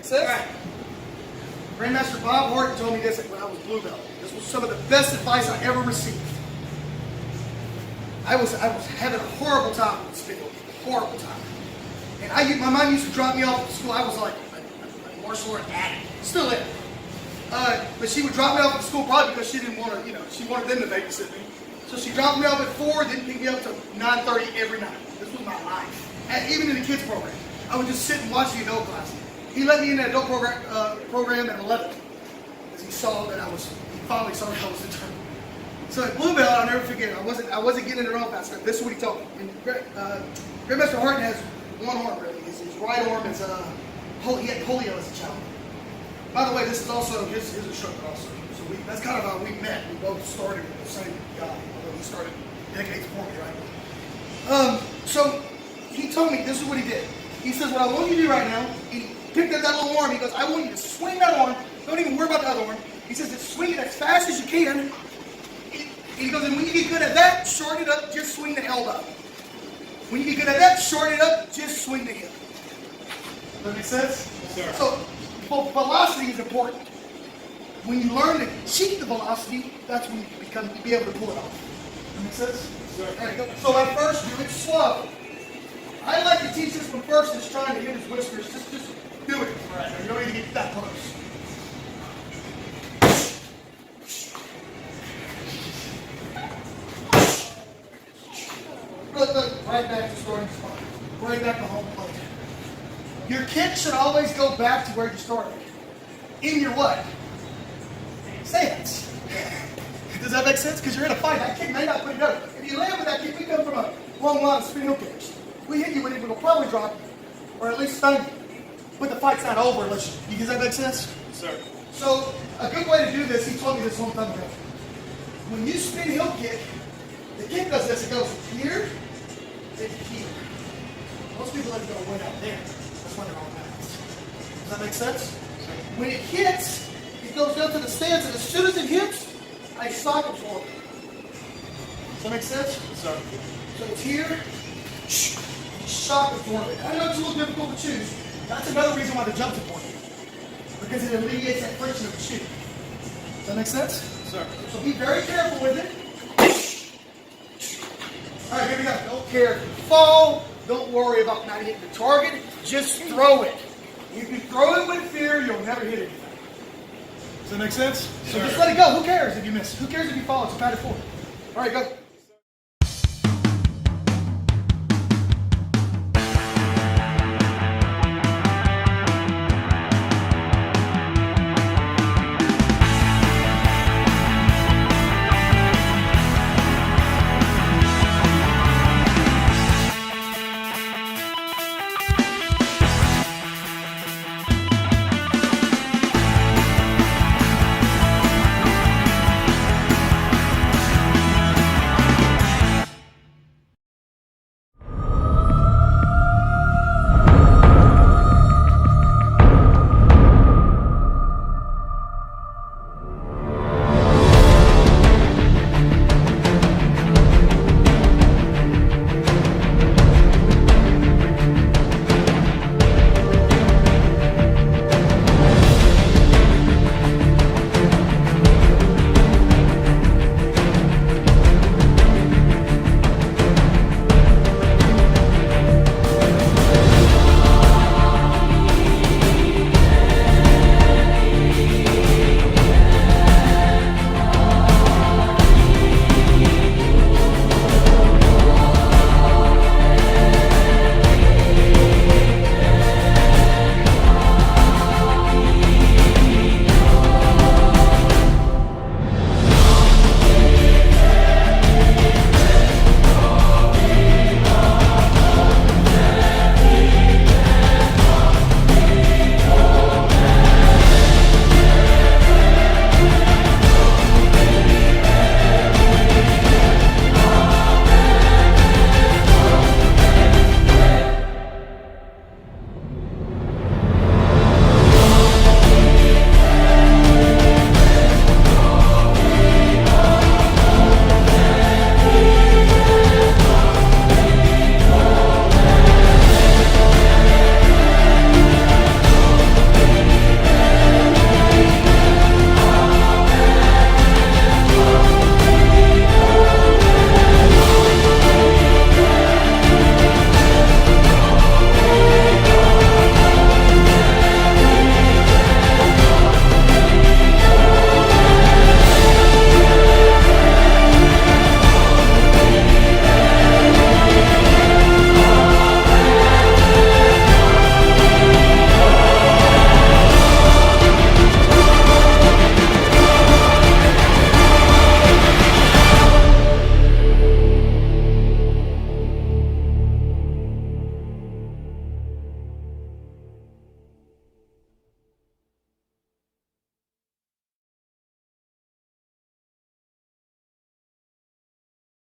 sense? Right. Grandmaster Bob Horton told me this when I was blue belt. This was some of the best advice I ever received. I was having a horrible time with spin heel kick, horrible time. And my mom used to drop me off at school. I was like a martial art addict, still am. But she would drop me off at school probably because she didn't want to, she wanted them to babysit me. So she dropped me off at 4, didn't pick me up till 9:30 every night. This was my life. And even in the kids program, I would just sit and watch the adult class. He let me in the adult program at 11 because he finally saw that I was determined. So at blue belt, I'll never forget it. I wasn't getting it wrong fast enough. This is what he told me. Grandmaster Horton has one arm really. His right arm is he had polio as a child. By the way, this is also his instructor also. So that's kind of how we met. We both started with the same guy, although he started decades before me, right? So he told me this is what he did. He says, what I want you to do right now, he picked up that little arm, he goes, I want you to swing that arm, don't even worry about the other arm. He says, just swing it as fast as you can. He goes, and when you get good at that, shorten it up, just swing the elbow. When you get good at that, shorten it up, just swing the hip. Does that make sense? Yes, sir. So velocity is important. When you learn to cheat the velocity, that's when you be able to pull it off. Does that make sense? Yes, sir. There you go. So at first, do it slow. I like to teach this from first is trying to hit his whiskers. Just do it. All right. You don't need to get that close. Look, right back to starting spot. Right back to home plate. Your kick should always go back to where you started. In your what? Stance. Does that make sense? Because you're in a fight. That kick may not put it up. If you land with that kick, we come from a long line of spin heel kicks. We hit you with it, we'll probably drop you. Or at least stun you. But the fight's not over unless you. Does that make sense? Yes, sir. So, a good way to do this, he told me this one time ago. When you spin heel kick, the kick does this. It goes here to here. Most people let it go way out there. That's when they're on balance. Does that make sense? When it hits, it goes down to the stance, and as soon as it hits, I sock it forward. Does that make sense? Yes, sir. So it's here, shock it forward. I know it's a little difficult to choose. That's another reason why the jump's important. Because it alleviates that friction of the shoe. Does that make sense? Yes, sir. So be very careful with it. All right, here we go. Don't care if you fall. Don't worry about not hitting the target. Just throw it. If you throw it with fear, you'll never hit anything. Does that make sense? So just let it go. Who cares if you miss? Who cares if you fall? It's a 4. All right, go.